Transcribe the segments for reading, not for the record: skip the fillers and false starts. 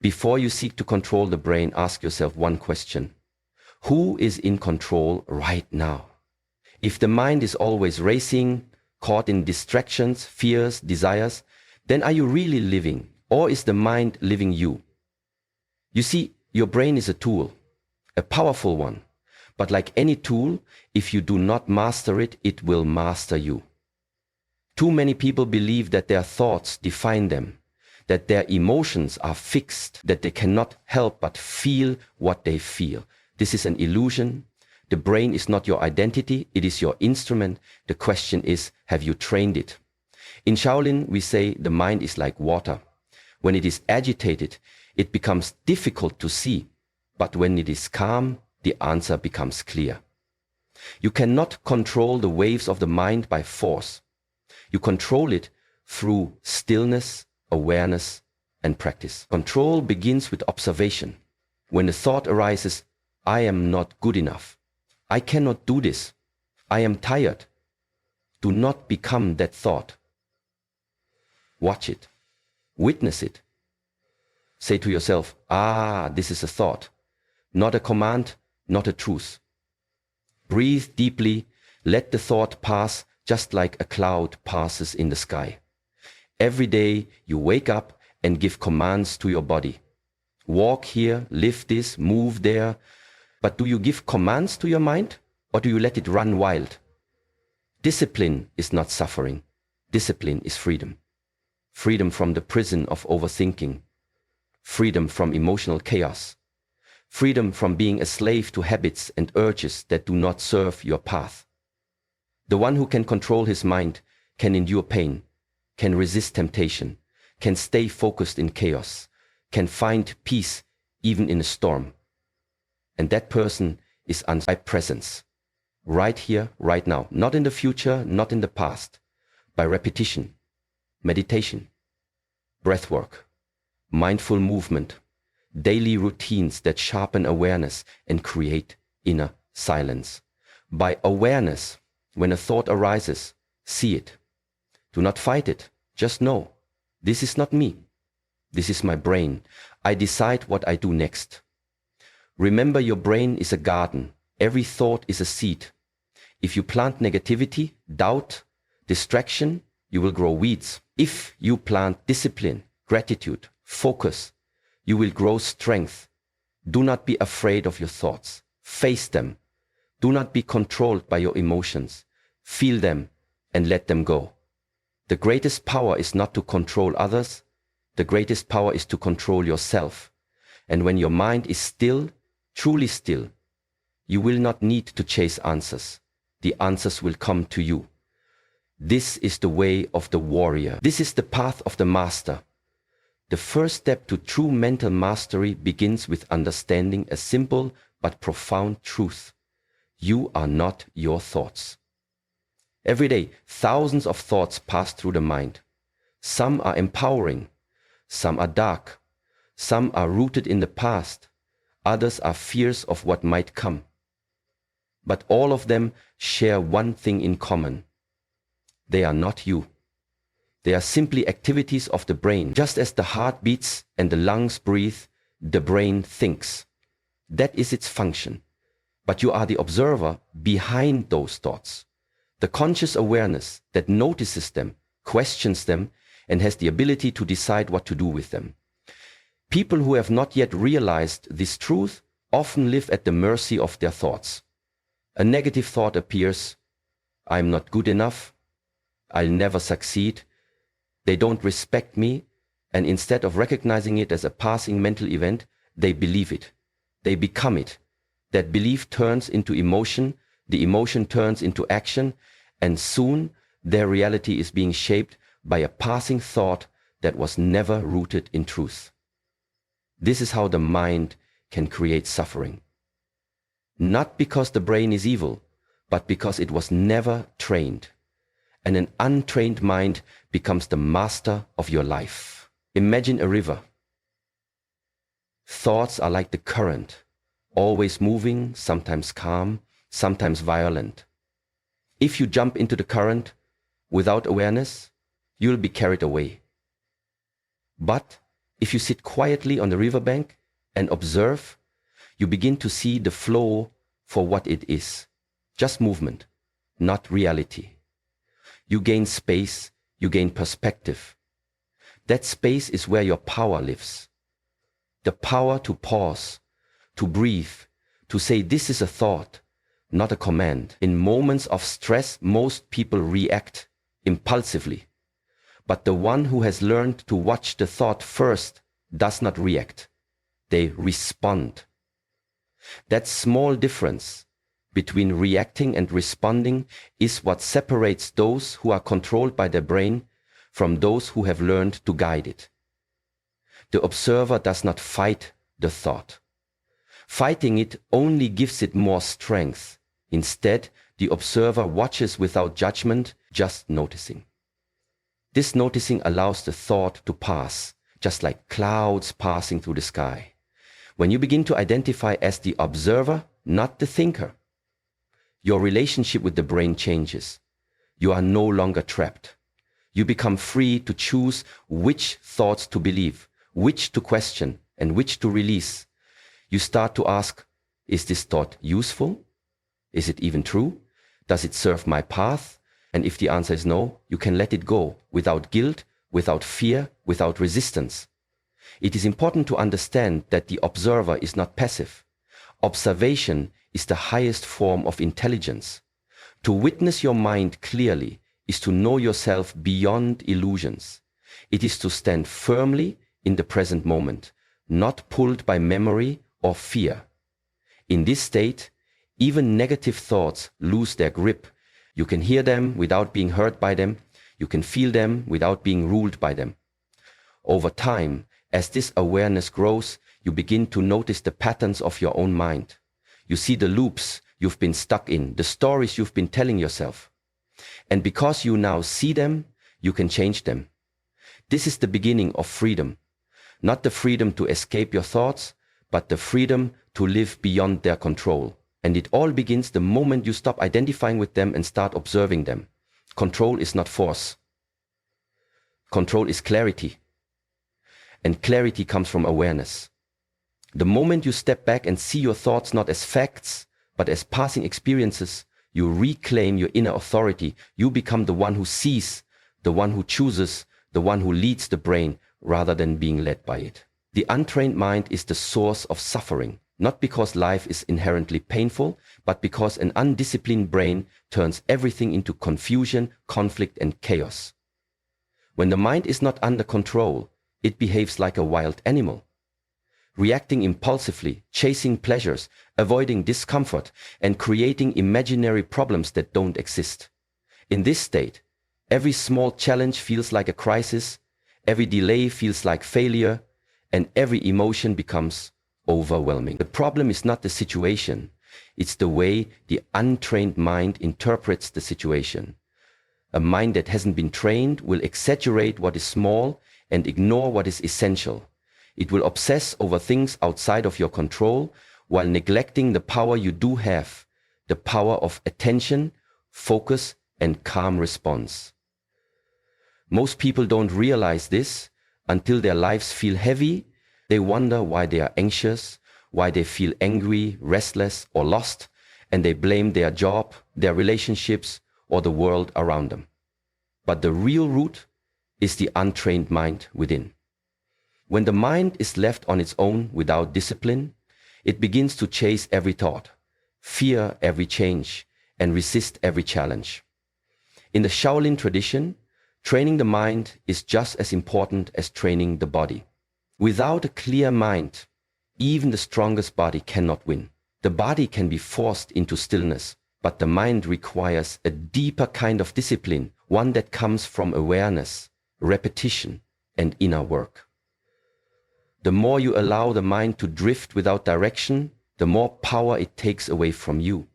Before you seek to control the brain, ask yourself one question. Who is in control right now? If the mind is always racing, caught in distractions, fears, desires, then are you really living, or is the mind living you? You see, your brain is a tool, a powerful one. But like any tool, if you do not master it, it will master you. Too many people believe that their thoughts define them, that their emotions are fixed, that they cannot help but feel what they feel. This is an illusion. The brain is not your identity, it is your instrument. The question is, have you trained it? In Shaolin, we say the mind is like water. When it is agitated, it becomes difficult to see, but when it is calm, the answer becomes clear. You cannot control the waves of the mind by force. You control it through stillness, awareness, and practice. Control begins with observation. When a thought arises, I am not good enough. I cannot do this. I am tired. Do not become that thought. Watch it. Witness it. Say to yourself, this is a thought, not a command, not a truth. Breathe deeply, let the thought pass just like a cloud passes in the sky. Every day you wake up and give commands to your body. Walk here, lift this, move there. But do you give commands to your mind, or do you let it run wild? Discipline is not suffering. Discipline is freedom. Freedom from the prison of overthinking. Freedom from emotional chaos. Freedom from being a slave to habits and urges that do not serve your path. The one who can control his mind can endure pain, can resist temptation, can stay focused in chaos, can find peace even in a storm. And that person is by presence, right here, right now, not in the future, not in the past, by repetition, meditation, breath work, mindful movement, daily routines that sharpen awareness and create inner silence. By awareness, when a thought arises, see it. Do not fight it, just know, this is not me. This is my brain. I decide what I do next. Remember, your brain is a garden. Every thought is a seed. If you plant negativity, doubt, distraction, you will grow weeds. If you plant discipline, gratitude, focus, you will grow strength. Do not be afraid of your thoughts. Face them. Do not be controlled by your emotions. Feel them and let them go. The greatest power is not to control others. The greatest power is to control yourself. And when your mind is still, truly still, you will not need to chase answers. The answers will come to you. This is the way of the warrior. This is the path of the master. The first step to true mental mastery begins with understanding a simple but profound truth. You are not your thoughts. Every day, thousands of thoughts pass through the mind. Some are empowering, some are dark, some are rooted in the past, others are fears of what might come. But all of them share one thing in common. They are not you. They are simply activities of the brain. Just as the heart beats and the lungs breathe, the brain thinks. That is its function. But you are the observer behind those thoughts. The conscious awareness that notices them, questions them, and has the ability to decide what to do with them. People who have not yet realized this truth often live at the mercy of their thoughts. A negative thought appears, I'm not good enough, I'll never succeed, they don't respect me, and instead of recognizing it as a passing mental event, they believe it. They become it. That belief turns into emotion, the emotion turns into action, and soon their reality is being shaped by a passing thought that was never rooted in truth. This is how the mind can create suffering. Not because the brain is evil, but because it was never trained. And an untrained mind becomes the master of your life. Imagine a river. Thoughts are like the current, always moving, sometimes calm, sometimes violent. If you jump into the current without awareness, you'll be carried away. But If you sit quietly on the riverbank and observe, you begin to see the flow for what it is. Just movement, not reality. You gain space, you gain perspective. That space is where your power lives. The power to pause, to breathe, to say this is a thought, not a command. In moments of stress, most people react impulsively. But the one who has learned to watch the thought first does not react. They respond. That small difference between reacting and responding is what separates those who are controlled by their brain from those who have learned to guide it. The observer does not fight the thought. Fighting it only gives it more strength. Instead, the observer watches without judgment, just noticing. This noticing allows the thought to pass, just like clouds passing through the sky. When you begin to identify as the observer, not the thinker, your relationship with the brain changes. You are no longer trapped. You become free to choose which thoughts to believe, which to question, and which to release. You start to ask, is this thought useful? Is it even true? Does it serve my path? And if the answer is no, you can let it go without guilt, without fear, without resistance. It is important to understand that the observer is not passive. Observation is the highest form of intelligence. To witness your mind clearly is to know yourself beyond illusions. It is to stand firmly in the present moment, not pulled by memory or fear. In this state, even negative thoughts lose their grip. You can hear them without being hurt by them. You can feel them without being ruled by them. Over time, as this awareness grows, you begin to notice the patterns of your own mind. You see the loops you've been stuck in, the stories you've been telling yourself. And because you now see them, you can change them. This is the beginning of freedom. Not the freedom to escape your thoughts, but the freedom to live beyond their control. And it all begins the moment you stop identifying with them and start observing them. Control is not force. Control is clarity. And clarity comes from awareness. The moment you step back and see your thoughts not as facts, but as passing experiences, you reclaim your inner authority. You become the one who sees, the one who chooses, the one who leads the brain rather than being led by it. The untrained mind is the source of suffering, not because life is inherently painful, but because an undisciplined brain turns everything into confusion, conflict, and chaos. When the mind is not under control, it behaves like a wild animal, reacting impulsively, chasing pleasures, avoiding discomfort, and creating imaginary problems that don't exist. In this state, every small challenge feels like a crisis, every delay feels like failure, and every emotion becomes overwhelming. The problem is not the situation, it's the way the untrained mind interprets the situation. A mind that hasn't been trained will exaggerate what is small and ignore what is essential. It will obsess over things outside of your control while neglecting the power you do have, the power of attention, focus, and calm response. Most people don't realize this until their lives feel heavy. They wonder why they are anxious, why they feel angry, restless, or lost, and they blame their job, their relationships, or the world around them. But the real root is the untrained mind within. When the mind is left on its own without discipline, it begins to chase every thought, fear every change, and resist every challenge. In the Shaolin tradition, training the mind is just as important as training the body. Without a clear mind, even the strongest body cannot win. The body can be forced into stillness, but the mind requires a deeper kind of discipline, one that comes from awareness, repetition, and inner work. The more you allow the mind to drift without direction, the more power it takes away from you.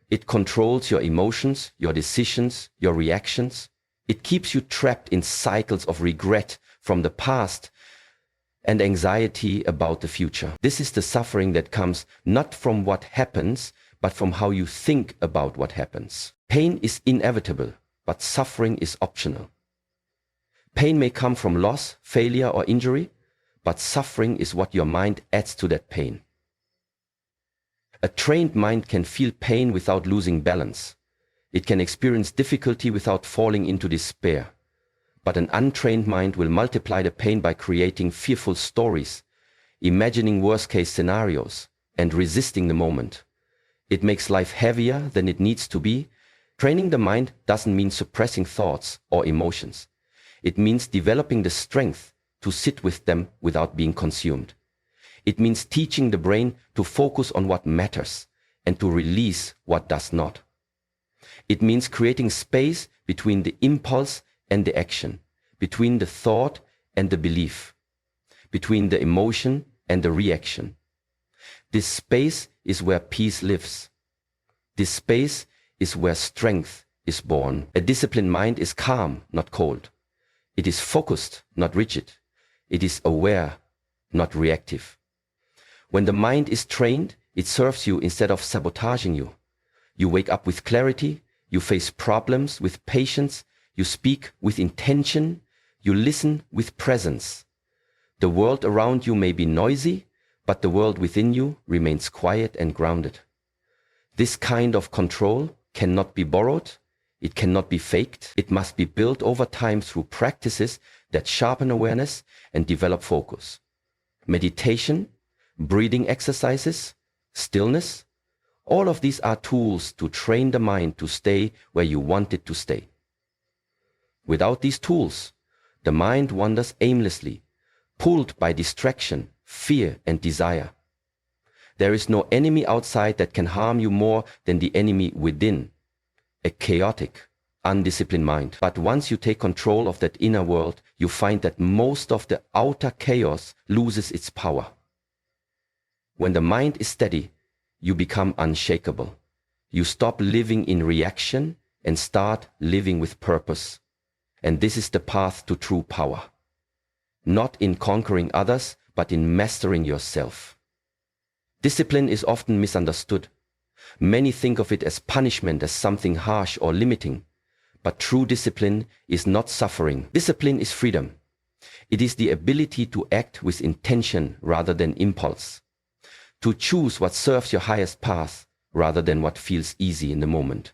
It controls your emotions, your decisions, your reactions. It keeps you trapped in cycles of regret from the past and anxiety about the future. This is the suffering that comes not from what happens, but from how you think about what happens. Pain is inevitable, but suffering is optional. Pain may come from loss, failure, or injury, but suffering is what your mind adds to that pain. A trained mind can feel pain without losing balance. It can experience difficulty without falling into despair. But an untrained mind will multiply the pain by creating fearful stories, imagining worst-case scenarios, and resisting the moment. It makes life heavier than it needs to be. Training the mind doesn't mean suppressing thoughts or emotions. It means developing the strength to sit with them without being consumed. It means teaching the brain to focus on what matters and to release what does not. It means creating space between the impulse and the action, between the thought and the belief, between the emotion and the reaction. This space is where peace lives. This space is where strength is born. A disciplined mind is calm, not cold. It is focused, not rigid. It is aware, not reactive. When the mind is trained, it serves you instead of sabotaging you. You wake up with clarity, you face problems with patience, you speak with intention, you listen with presence. The world around you may be noisy, but the world within you remains quiet and grounded. This kind of control cannot be borrowed, it cannot be faked, it must be built over time through practices that sharpen awareness and develop focus. Meditation, breathing exercises, stillness, all of these are tools to train the mind to stay where you want it to stay. Without these tools, the mind wanders aimlessly, pulled by distraction, fear, and desire. There is no enemy outside that can harm you more than the enemy within, a chaotic, undisciplined mind. But once you take control of that inner world, you find that most of the outer chaos loses its power. When the mind is steady, you become unshakable. You stop living in reaction and start living with purpose. And this is the path to true power. Not in conquering others, but in mastering yourself. Discipline is often misunderstood. Many think of it as punishment, as something harsh or limiting. But true discipline is not suffering. Discipline is freedom. It is the ability to act with intention rather than impulse. To choose what serves your highest path rather than what feels easy in the moment.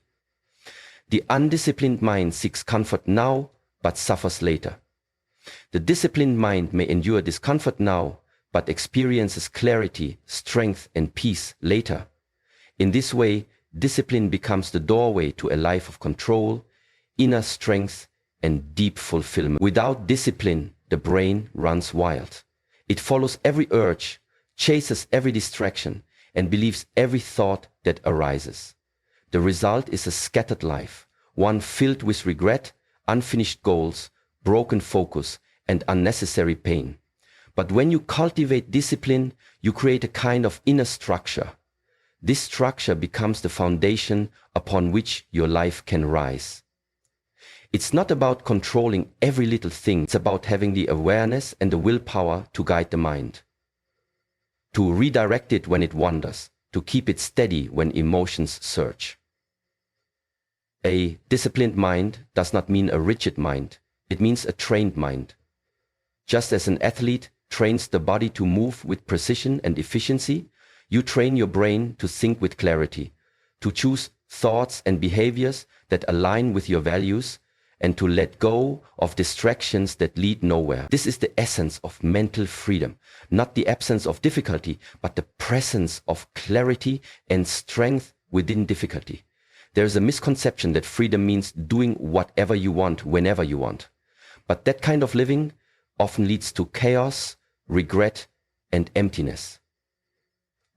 The undisciplined mind seeks comfort now, but suffers later. The disciplined mind may endure discomfort now, but experiences clarity, strength, and peace later. In this way, discipline becomes the doorway to a life of control, inner strength, and deep fulfillment. Without discipline, the brain runs wild. It follows every urge, chases every distraction, and believes every thought that arises. The result is a scattered life, one filled with regret, unfinished goals, broken focus, and unnecessary pain. But when you cultivate discipline, you create a kind of inner structure. This structure becomes the foundation upon which your life can rise. It's not about controlling every little thing. It's about having the awareness and the willpower to guide the mind, to redirect it when it wanders, to keep it steady when emotions surge. A disciplined mind does not mean a rigid mind. It means a trained mind. Just as an athlete trains the body to move with precision and efficiency, you train your brain to think with clarity, to choose thoughts and behaviors that align with your values, and to let go of distractions that lead nowhere. This is the essence of mental freedom, not the absence of difficulty, but the presence of clarity and strength within difficulty. There is a misconception that freedom means doing whatever you want, whenever you want. But that kind of living often leads to chaos, regret, and emptiness.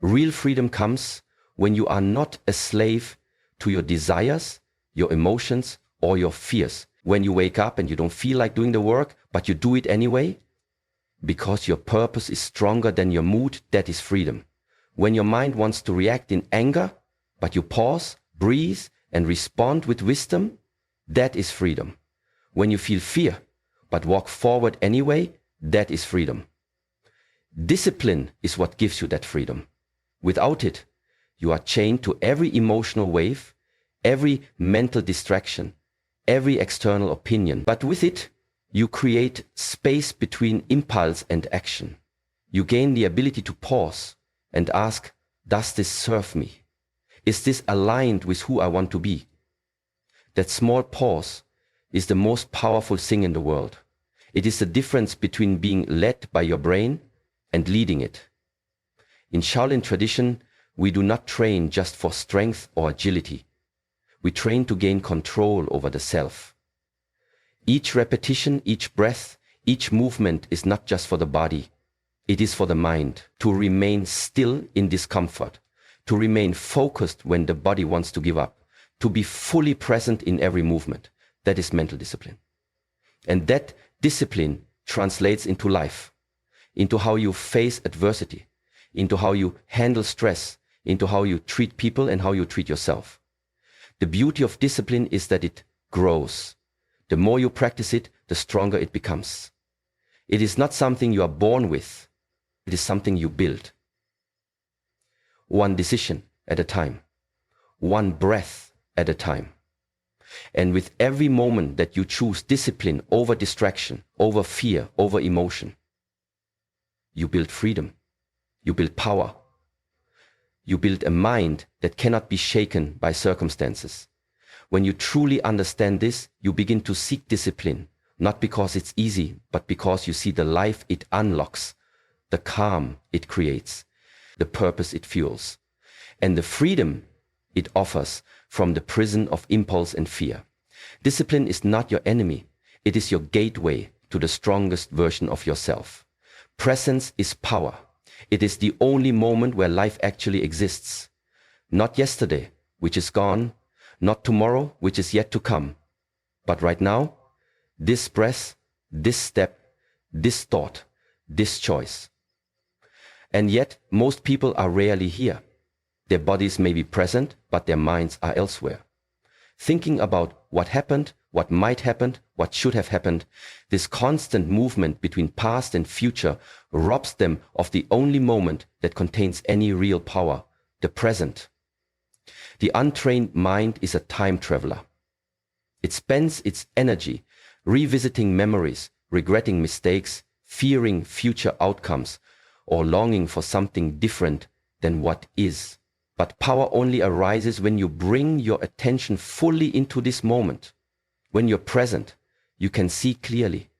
Real freedom comes when you are not a slave to your desires, your emotions, or your fears. When you wake up and you don't feel like doing the work, but you do it anyway, because your purpose is stronger than your mood, that is freedom. When your mind wants to react in anger, but you pause, breathe, and respond with wisdom, that is freedom. When you feel fear, but walk forward anyway, that is freedom. Discipline is what gives you that freedom. Without it, you are chained to every emotional wave, every mental distraction, every external opinion. But with it, You create space between impulse and action. You gain the ability to pause and ask, does this serve me? Is this aligned with who I want to be? That small pause is the most powerful thing in the world. It is the difference between being led by your brain and leading it. In Shaolin tradition, we do not train just for strength or agility. We train to gain control over the self. Each repetition, each breath, each movement is not just for the body. It is for the mind to remain still in discomfort, to remain focused when the body wants to give up, to be fully present in every movement. That is mental discipline. And that discipline translates into life, into how you face adversity, into how you handle stress, into how you treat people and how you treat yourself. The beauty of discipline is that it grows. The more you practice it, the stronger it becomes. It is not something you are born with. It is something you build. One decision at a time. One breath at a time. And with every moment that you choose discipline over distraction, over fear, over emotion, you build freedom. You build power. You build a mind that cannot be shaken by circumstances. When you truly understand this, you begin to seek discipline, not because it's easy, but because you see the life it unlocks, the calm it creates, the purpose it fuels, and the freedom it offers from the prison of impulse and fear. Discipline is not your enemy. It is your gateway to the strongest version of yourself. Presence is power. It is the only moment where life actually exists. Not yesterday, which is gone, not tomorrow, which is yet to come, but right now, this breath, this step, this thought, this choice. And yet, most people are rarely here. Their bodies may be present, but their minds are elsewhere. Thinking about what happened, what might happen, what should have happened, this constant movement between past and future robs them of the only moment that contains any real power, the present. The untrained mind is a time traveler. It spends its energy revisiting memories, regretting mistakes, fearing future outcomes, or longing for something different than what is. But power only arises when you bring your attention fully into this moment. When you're present, you can see clearly.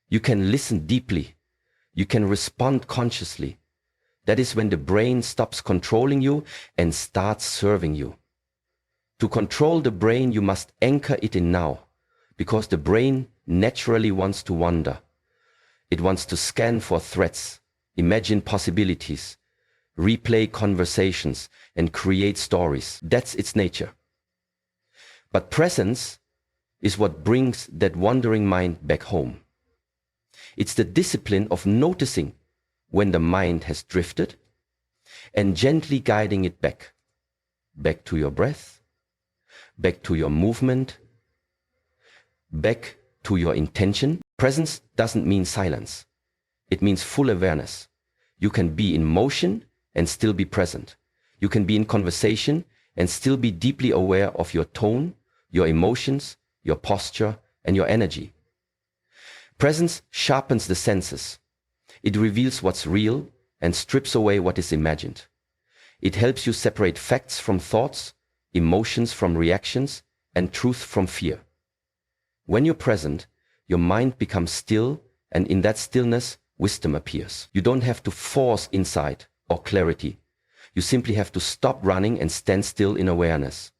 You can listen deeply. You can respond consciously. That is when the brain stops controlling you and starts serving you. To control the brain, you must anchor it in now, because the brain naturally wants to wander. It wants to scan for threats, imagine possibilities, replay conversations, and create stories. That's its nature. But presence is what brings that wandering mind back home. It's the discipline of noticing when the mind has drifted and gently guiding it back. Back to your breath, back to your movement, back to your intention. Presence doesn't mean silence. It means full awareness. You can be in motion and still be present. You can be in conversation and still be deeply aware of your tone, your emotions, your posture, and your energy. Presence sharpens the senses. It reveals what's real and strips away what is imagined. It helps you separate facts from thoughts, emotions from reactions, and truth from fear. When you're present, your mind becomes still, and in that stillness, wisdom appears. You don't have to force insight or clarity. You simply have to stop running and stand still in awareness.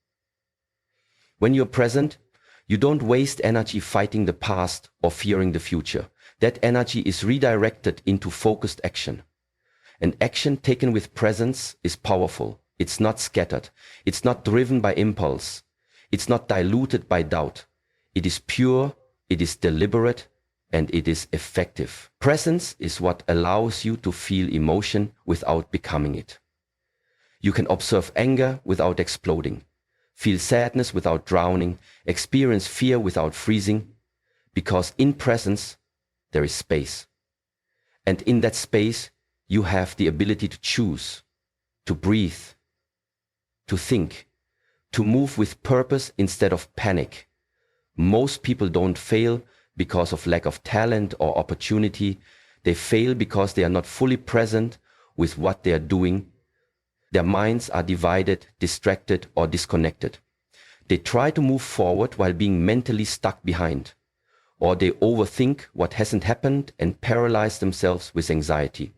When you're present, you don't waste energy fighting the past or fearing the future. That energy is redirected into focused action. And action taken with presence is powerful. It's not scattered. It's not driven by impulse. It's not diluted by doubt. It is pure, it is deliberate, and it is effective. Presence is what allows you to feel emotion without becoming it. You can observe anger without exploding, feel sadness without drowning, experience fear without freezing, because in presence, there is space. And in that space, you have the ability to choose, to breathe, to think, to move with purpose instead of panic. Most people don't fail because of lack of talent or opportunity. They fail because they are not fully present with what they are doing. Their minds are divided, distracted, or disconnected. They try to move forward while being mentally stuck behind, or they overthink what hasn't happened and paralyze themselves with anxiety.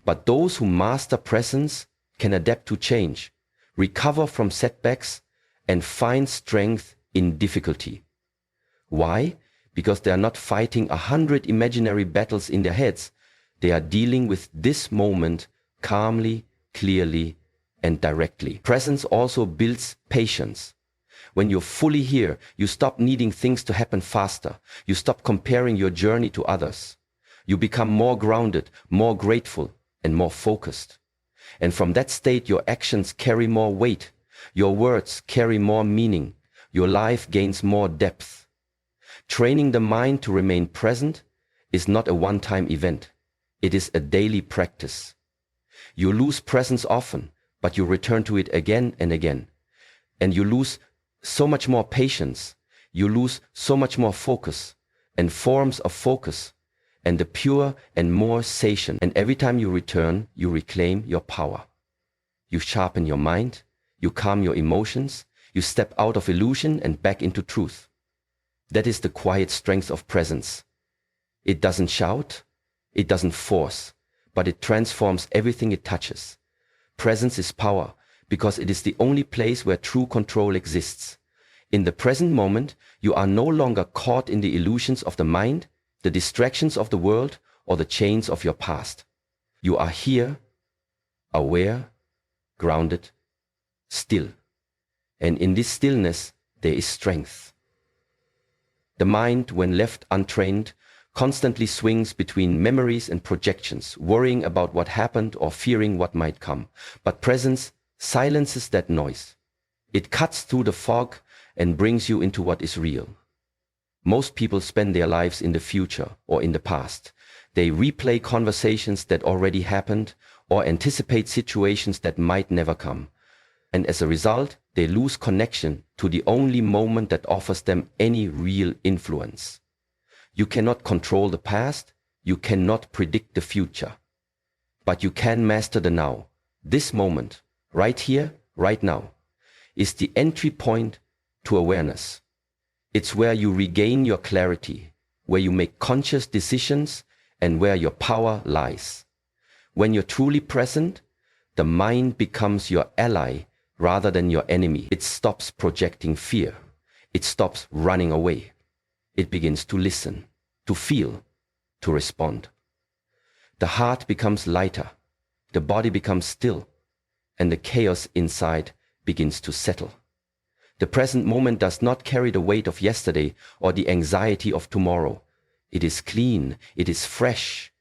But those who master presence can adapt to change, recover from setbacks, and find strength in difficulty. Why? Because they are not fighting 100 imaginary battles in their heads. They are dealing with this moment calmly, clearly, and directly. Presence also builds patience. When you're fully here, you stop needing things to happen faster. You stop comparing your journey to others. You become more grounded, more grateful, and more focused. And from that state, your actions carry more weight. Your words carry more meaning. Your life gains more depth. Training the mind to remain present is not a one-time event. It is a daily practice. You lose presence often, but you return to it again and again. And you lose so much more patience. You lose so much more focus and forms of focus and the pure and more satiation. And every time you return, you reclaim your power. You sharpen your mind. You calm your emotions. You step out of illusion and back into truth. That is the quiet strength of presence. It doesn't shout, it doesn't force, but it transforms everything it touches. Presence is power because it is the only place where true control exists. In the present moment, you are no longer caught in the illusions of the mind, the distractions of the world, or the chains of your past. You are here, aware, grounded, still. And in this stillness, there is strength. The mind, when left untrained, constantly swings between memories and projections, worrying about what happened or fearing what might come. But presence silences that noise. It cuts through the fog and brings you into what is real. Most people spend their lives in the future or in the past. They replay conversations that already happened or anticipate situations that might never come. And as a result, they lose connection to the only moment that offers them any real influence. You cannot control the past, you cannot predict the future, but you can master the now. This moment, right here, right now, is the entry point to awareness. It's where you regain your clarity, where you make conscious decisions, and where your power lies. When you're truly present, the mind becomes your ally rather than your enemy. It stops projecting fear. It stops running away. It begins to listen, to feel, to respond. The heart becomes lighter, the body becomes still, and the chaos inside begins to settle. The present moment does not carry the weight of yesterday or the anxiety of tomorrow. It is clean, it is fresh,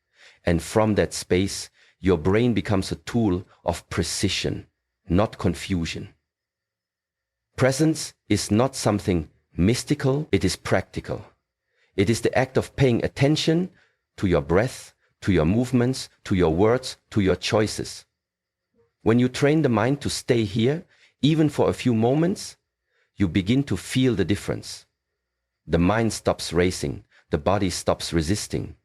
and from that space, your brain becomes a tool of precision, not confusion. Presence is not something mystical, it is practical. It is the act of paying attention to your breath, to your movements, to your words, to your choices. When you train the mind to stay here, even for a few moments, you begin to feel the difference. The mind stops racing, the body stops resisting.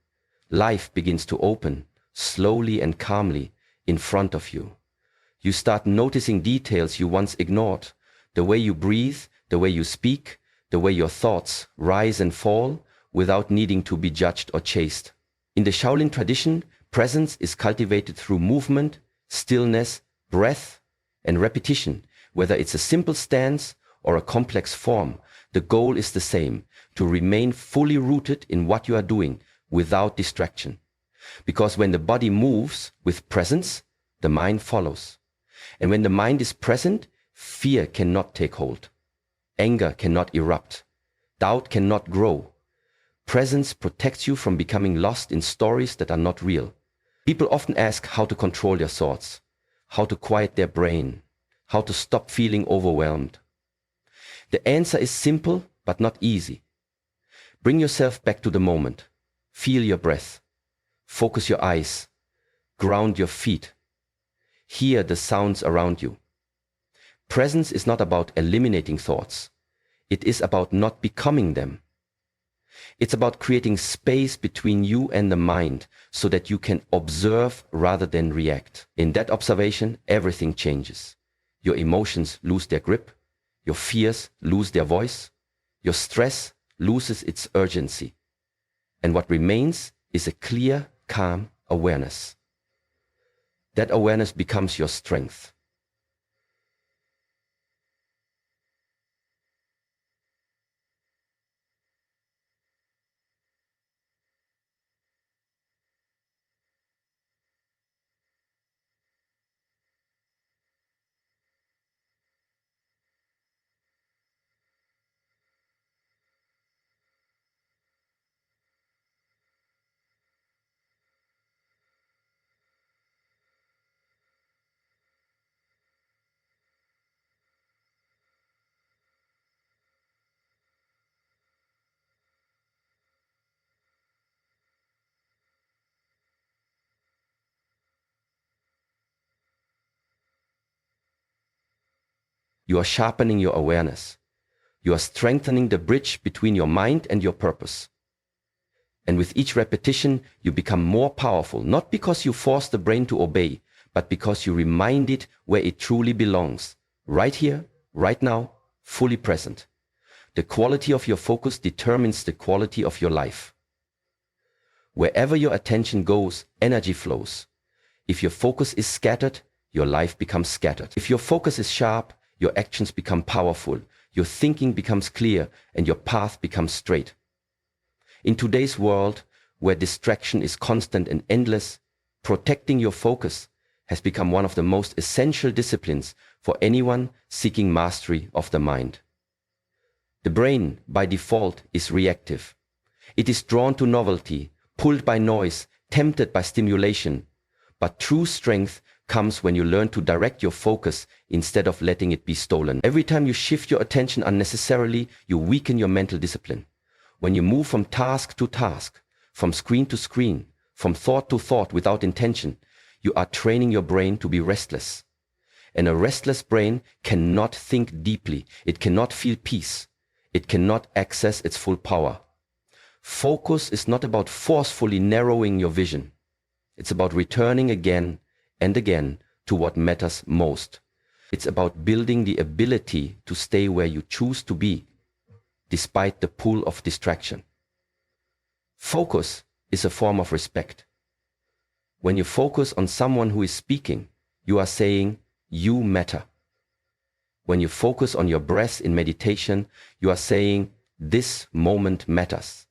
Life begins to open, slowly and calmly, in front of you. You start noticing details you once ignored, the way you breathe, the way you speak, the way your thoughts rise and fall without needing to be judged or chased. In the Shaolin tradition, presence is cultivated through movement, stillness, breath, and repetition. Whether it's a simple stance or a complex form, the goal is the same, to remain fully rooted in what you are doing without distraction. Because when the body moves with presence, the mind follows. And when the mind is present, fear cannot take hold. Anger cannot erupt. Doubt cannot grow. Presence protects you from becoming lost in stories that are not real. People often ask how to control their thoughts, how to quiet their brain, how to stop feeling overwhelmed. The answer is simple but not easy. Bring yourself back to the moment. Feel your breath. Focus your eyes. Ground your feet. Hear the sounds around you. Presence is not about eliminating thoughts. It is about not becoming them. It's about creating space between you and the mind so that you can observe rather than react. In that observation, everything changes. Your emotions lose their grip, your fears lose their voice, your stress loses its urgency. And what remains is a clear, calm awareness. That awareness becomes your strength. You are sharpening your awareness. You are strengthening the bridge between your mind and your purpose. And with each repetition, you become more powerful, not because you force the brain to obey, but because you remind it where it truly belongs, right here, right now, fully present. The quality of your focus determines the quality of your life. Wherever your attention goes, energy flows. If your focus is scattered, your life becomes scattered. If your focus is sharp, your actions become powerful, your thinking becomes clear, and your path becomes straight. In today's world, where distraction is constant and endless, protecting your focus has become one of the most essential disciplines for anyone seeking mastery of the mind. The brain, by default, is reactive. It is drawn to novelty, pulled by noise, tempted by stimulation. But true strength comes when you learn to direct your focus instead of letting it be stolen. Every time you shift your attention unnecessarily, you weaken your mental discipline. When you move from task to task, from screen to screen, from thought to thought without intention, you are training your brain to be restless. And a restless brain cannot think deeply. It cannot feel peace. It cannot access its full power. Focus is not about forcefully narrowing your vision. It's about returning again and again to what matters most. It's about building the ability to stay where you choose to be, despite the pull of distraction. Focus is a form of respect. When you focus on someone who is speaking, you are saying, "You matter." When you focus on your breath in meditation, you are saying, "This moment matters."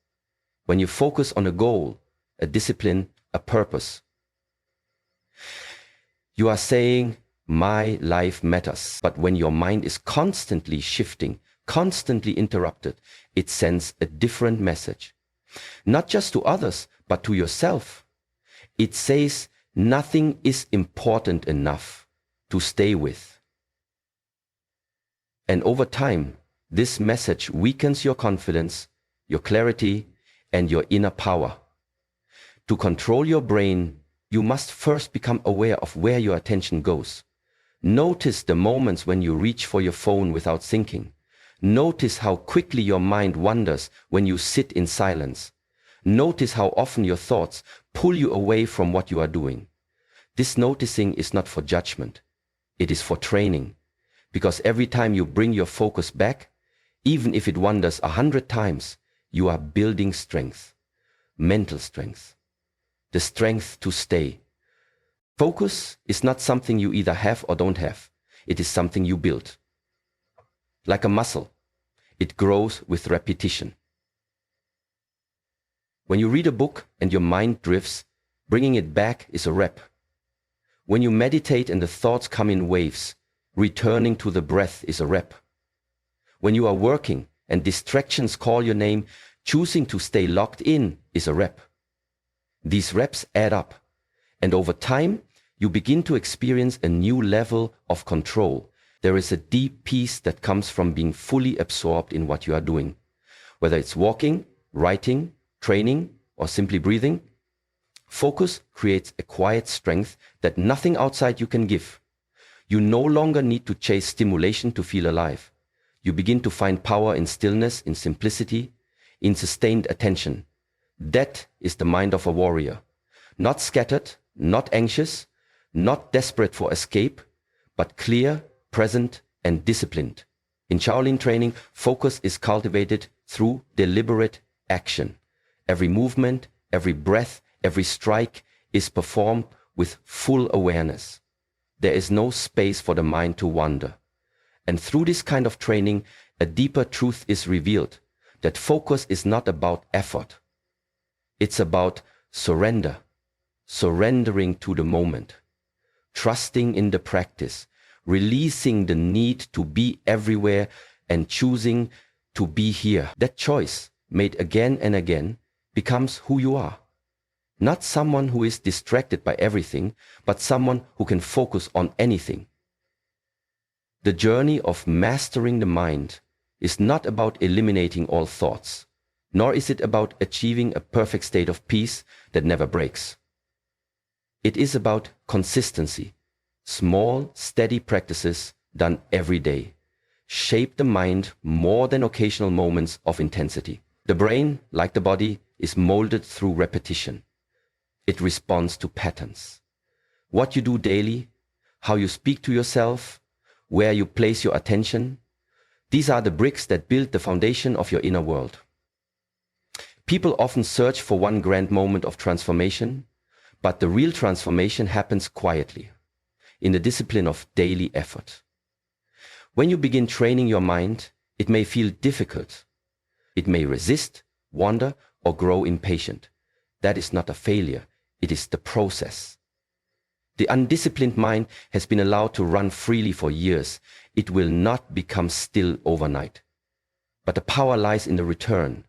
When you focus on a goal, a discipline, a purpose, you are saying, "My life matters." But when your mind is constantly shifting, constantly interrupted, it sends a different message. Not just to others, but to yourself. It says nothing is important enough to stay with. And over time, this message weakens your confidence, your clarity, and your inner power. To control your brain, you must first become aware of where your attention goes. Notice the moments when you reach for your phone without thinking. Notice how quickly your mind wanders when you sit in silence. Notice how often your thoughts pull you away from what you are doing. This noticing is not for judgment. It is for training. Because every time you bring your focus back, even if it wanders 100 times, you are building strength, mental strength, the strength to stay. Focus is not something you either have or don't have. It is something you build. Like a muscle, it grows with repetition. When you read a book and your mind drifts, bringing it back is a rep. When you meditate and the thoughts come in waves, returning to the breath is a rep. When you are working and distractions call your name, choosing to stay locked in is a rep. These reps add up, and over time, you begin to experience a new level of control. There is a deep peace that comes from being fully absorbed in what you are doing. Whether it's walking, writing, training, or simply breathing, focus creates a quiet strength that nothing outside you can give. You no longer need to chase stimulation to feel alive. You begin to find power in stillness, in simplicity, in sustained attention. That is the mind of a warrior. Not scattered, not anxious, not desperate for escape, but clear, present, and disciplined. In Shaolin training, focus is cultivated through deliberate action. Every movement, every breath, every strike is performed with full awareness. There is no space for the mind to wander. And through this kind of training, a deeper truth is revealed, that focus is not about effort. It's about surrender, surrendering to the moment, trusting in the practice, releasing the need to be everywhere and choosing to be here. That choice, made again and again, becomes who you are. Not someone who is distracted by everything, but someone who can focus on anything. The journey of mastering the mind is not about eliminating all thoughts, nor is it about achieving a perfect state of peace that never breaks. It is about consistency. Small, steady practices done every day shape the mind more than occasional moments of intensity. The brain, like the body, is molded through repetition. It responds to patterns. What you do daily, how you speak to yourself, where you place your attention, these are the bricks that build the foundation of your inner world. People often search for one grand moment of transformation, but the real transformation happens quietly, in the discipline of daily effort. When you begin training your mind, it may feel difficult. It may resist, wander, or grow impatient. That is not a failure. It is the process. The undisciplined mind has been allowed to run freely for years. It will not become still overnight. But the power lies in the return.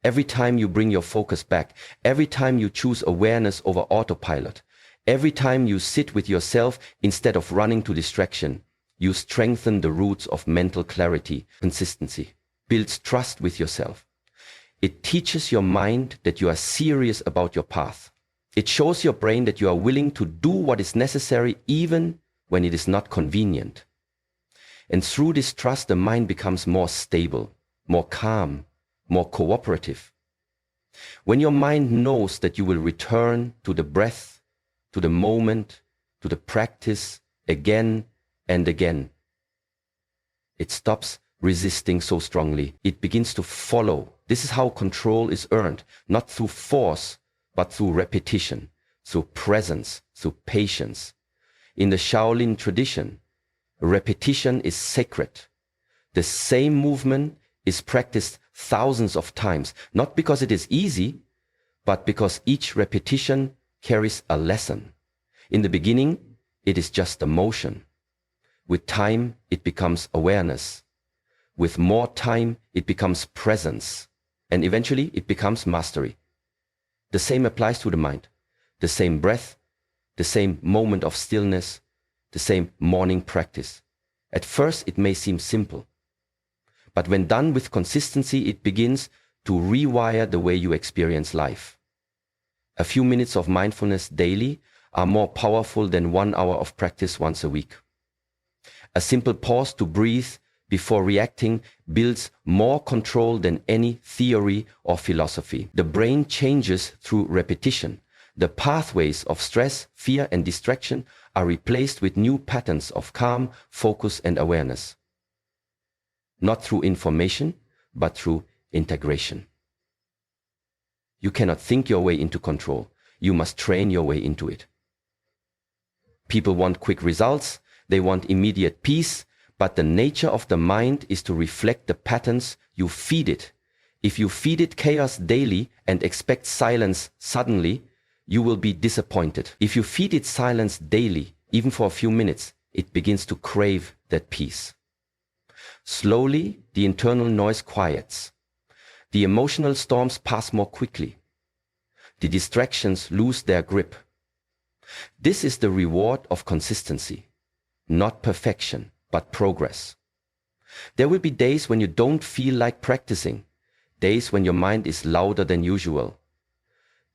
Every time you bring your focus back, every time you choose awareness over autopilot, every time you sit with yourself instead of running to distraction, you strengthen the roots of mental clarity, consistency, builds trust with yourself. It teaches your mind that you are serious about your path. It shows your brain that you are willing to do what is necessary even when it is not convenient. And through this trust, the mind becomes more stable, more calm, more cooperative. When your mind knows that you will return to the breath, to the moment, to the practice again and again, it stops resisting so strongly. It begins to follow. This is how control is earned, not through force, but through repetition, through presence, through patience. In the Shaolin tradition, repetition is sacred. The same movement is practiced thousands of times, not because it is easy, but because each repetition carries a lesson. In the beginning, it is just a motion. With time, it becomes awareness. With more time, it becomes presence. And eventually, it becomes mastery. The same applies to the mind. The same breath, the same moment of stillness, the same morning practice. At first, it may seem simple. But when done with consistency, it begins to rewire the way you experience life. A few minutes of mindfulness daily are more powerful than 1 hour of practice once a week. A simple pause to breathe before reacting builds more control than any theory or philosophy. The brain changes through repetition. The pathways of stress, fear, and distraction are replaced with new patterns of calm, focus, and awareness. Not through information, but through integration. You cannot think your way into control. You must train your way into it. People want quick results. They want immediate peace. But the nature of the mind is to reflect the patterns you feed it. If you feed it chaos daily and expect silence suddenly, you will be disappointed. If you feed it silence daily, even for a few minutes, it begins to crave that peace. Slowly, the internal noise quiets. The emotional storms pass more quickly. The distractions lose their grip. This is the reward of consistency, not perfection, but progress. There will be days when you don't feel like practicing, days when your mind is louder than usual.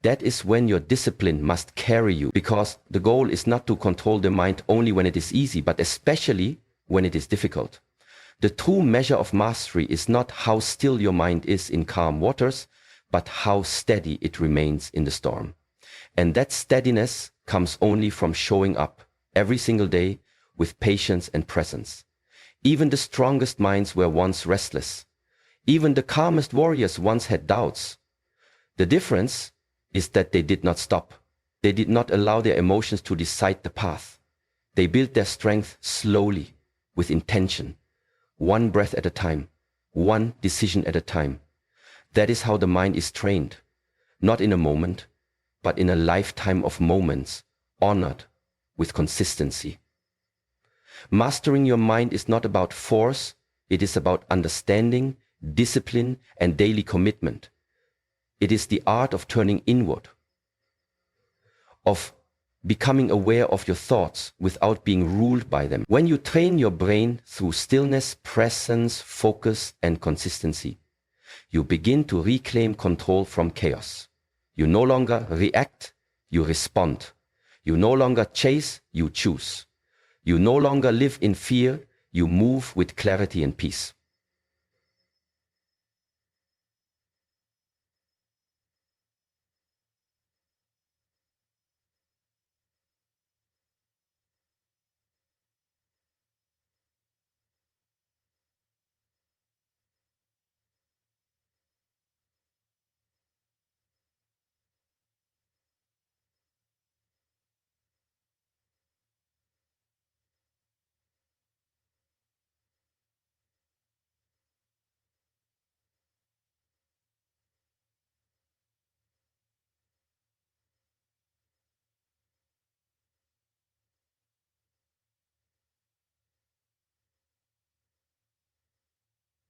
That is when your discipline must carry you, because the goal is not to control the mind only when it is easy, but especially when it is difficult. The true measure of mastery is not how still your mind is in calm waters, but how steady it remains in the storm. And that steadiness comes only from showing up every single day with patience and presence. Even the strongest minds were once restless. Even the calmest warriors once had doubts. The difference is that they did not stop. They did not allow their emotions to decide the path. They built their strength slowly, with intention, one breath at a time, one decision at a time. That is how the mind is trained, not in a moment, but in a lifetime of moments, honored with consistency. Mastering your mind is not about force, it is about understanding, discipline, and daily commitment. It is the art of turning inward, of becoming aware of your thoughts without being ruled by them. When you train your brain through stillness, presence, focus, and consistency, you begin to reclaim control from chaos. You no longer react, you respond. You no longer chase, you choose. You no longer live in fear, you move with clarity and peace.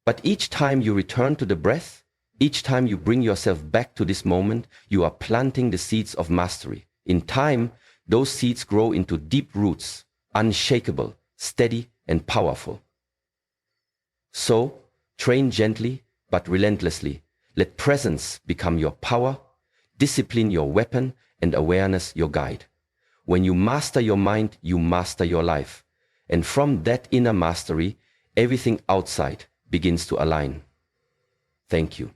But each time you return to the breath, each time you bring yourself back to this moment, you are planting the seeds of mastery. In time, those seeds grow into deep roots, unshakable, steady, and powerful. So, train gently but relentlessly. Let presence become your power, discipline your weapon, and awareness your guide. When you master your mind, you master your life. And from that inner mastery, everything outside begins to align. Thank you.